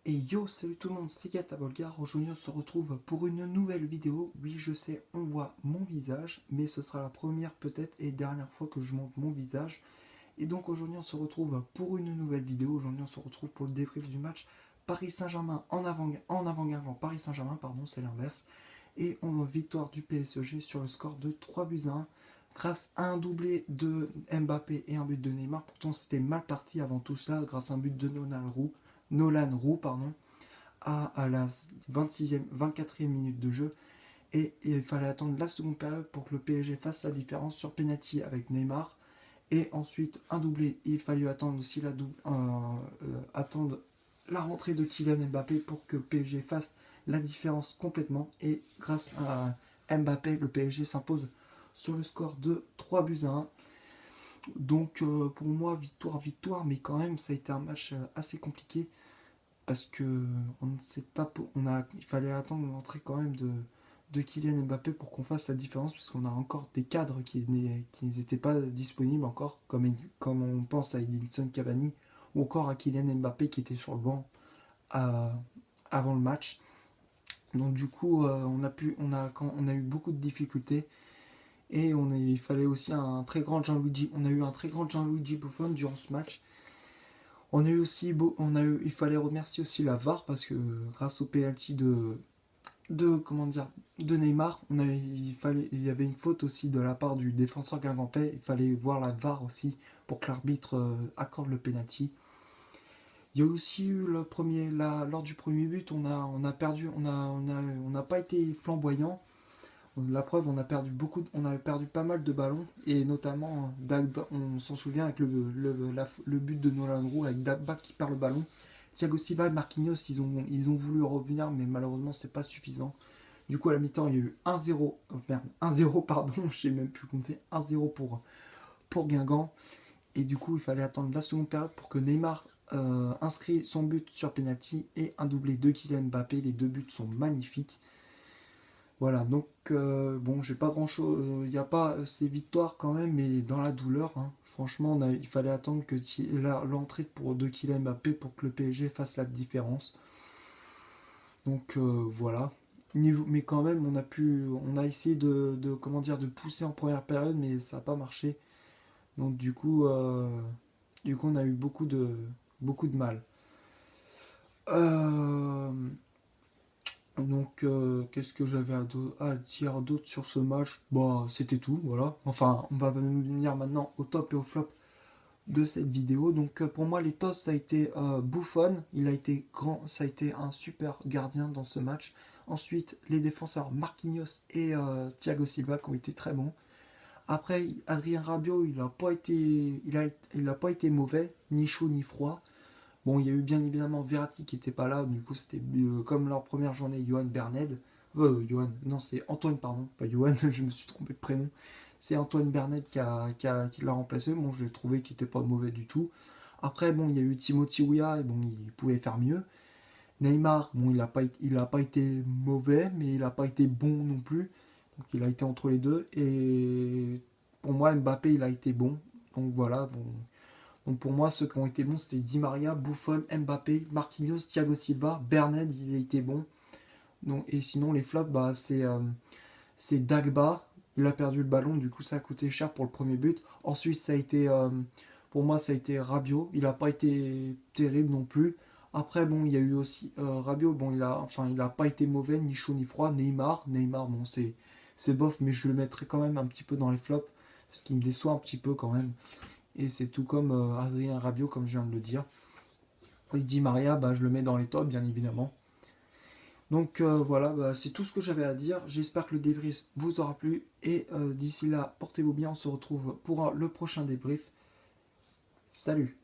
Et yo, salut tout le monde, c'est Gata Volgar. Aujourd'hui, on se retrouve pour une nouvelle vidéo. Oui, je sais, on voit mon visage, mais ce sera la première peut-être et dernière fois que je montre mon visage. Et donc aujourd'hui, on se retrouve pour une nouvelle vidéo. Aujourd'hui, on se retrouve pour le débrief du match Paris Saint-Germain en avant Guingamp. Paris Saint-Germain, pardon, c'est l'inverse. Et on victoire du PSG sur le score de 3 buts à 1 grâce à un doublé de Mbappé et un but de Neymar. Pourtant, c'était mal parti avant tout cela grâce à un but de Nolan Roux, à la 26e, 24e minute de jeu. Et il fallait attendre la seconde période pour que le PSG fasse la différence sur penalty avec Neymar. Et ensuite, un doublé. Il fallait attendre aussi attendre la rentrée de Kylian Mbappé pour que le PSG fasse la différence complètement. Et grâce à Mbappé, le PSG s'impose sur le score de 3 buts à 1. Donc pour moi, victoire, mais quand même, ça a été un match assez compliqué parce que il fallait attendre l'entrée quand même de Kylian Mbappé pour qu'on fasse la différence, puisqu'on a encore des cadres qui n'étaient pas disponibles encore, comme on pense à Edinson Cavani ou encore à Kylian Mbappé qui était sur le banc à- avant le match. Donc du coup, on a eu beaucoup de difficultés et il fallait aussi on a eu un très grand Gianluigi Buffon durant ce match. Il fallait remercier aussi la VAR parce que grâce au penalty de Neymar, il y avait une faute aussi de la part du défenseur guingampais. Il fallait voir la VAR aussi pour que l'arbitre accorde le penalty. Il y a aussi eu lors du premier but, on a perdu, on n'a pas été flamboyant. La preuve, on a perdu pas mal de ballons et notamment Dagba, on s'en souvient avec le but de Nolan Roux avec Dagba qui perd le ballon. Thiago Silva et Marquinhos, ils ont voulu revenir, mais malheureusement, c'est pas suffisant. Du coup, à la mi-temps, il y a eu 1-0, merde, 1-0, pardon, je sais même plus compter, 1-0 pour Guingamp. Et du coup, il fallait attendre la seconde période pour que Neymar inscrit son but sur penalty et un doublé de Kylian Mbappé. Les deux buts sont magnifiques. Voilà, donc bon, j'ai pas grand chose, il n'y a pas ces victoires quand même, mais dans la douleur, hein. Franchement, il fallait attendre que l'entrée de Kylian Mbappé pour que le PSG fasse la différence. Donc voilà. Mais quand même, on a essayé de pousser en première période, mais ça n'a pas marché. Donc du coup, on a eu beaucoup de mal. Euh, Qu'est-ce que j'avais à dire d'autre sur ce match? Bah, c'était tout, voilà. Enfin, on va venir maintenant au top et au flop de cette vidéo. Donc, pour moi, les tops, ça a été Buffon. Il a été grand, ça a été un super gardien dans ce match. Ensuite, les défenseurs Marquinhos et Thiago Silva qui ont été très bons. Après, Adrien Rabiot, il a pas été mauvais, ni chaud ni froid. Bon, il y a eu bien évidemment Verratti qui n'était pas là, du coup c'était comme leur première journée, Johan Berned. Non, c'est Antoine, pardon, pas Johan, je me suis trompé de prénom. C'est Antoine Berned qui l'a remplacé. Bon, je l'ai trouvé qu'il n'était pas mauvais du tout. Après, bon, il y a eu Timothy Weah, et bon, il pouvait faire mieux. Neymar, bon, il a pas été mauvais, mais il n'a pas été bon non plus. Donc il a été entre les deux. Et pour moi, Mbappé, il a été bon. Donc voilà, bon, donc pour moi, ceux qui ont été bons, c'était Di Maria, Buffon, Mbappé, Marquinhos, Thiago Silva, Berned, il a été bon. Donc, et sinon, les flops, bah, c'est Dagba, il a perdu le ballon, du coup ça a coûté cher pour le premier but. Ensuite, pour moi, ça a été Rabiot, il n'a pas été terrible non plus. Après, bon, il y a eu aussi Rabiot, bon, il a pas été mauvais, ni chaud ni froid. Neymar, bon, c'est bof, mais je le mettrai quand même un petit peu dans les flops, parce qu'il me déçoit un petit peu quand même. Et c'est tout comme Adrien Rabiot, comme je viens de le dire. Et Di Maria, bah, je le mets dans les tops, bien évidemment. Donc voilà, bah, c'est tout ce que j'avais à dire. J'espère que le débrief vous aura plu. Et d'ici là, portez-vous bien. On se retrouve pour le prochain débrief. Salut!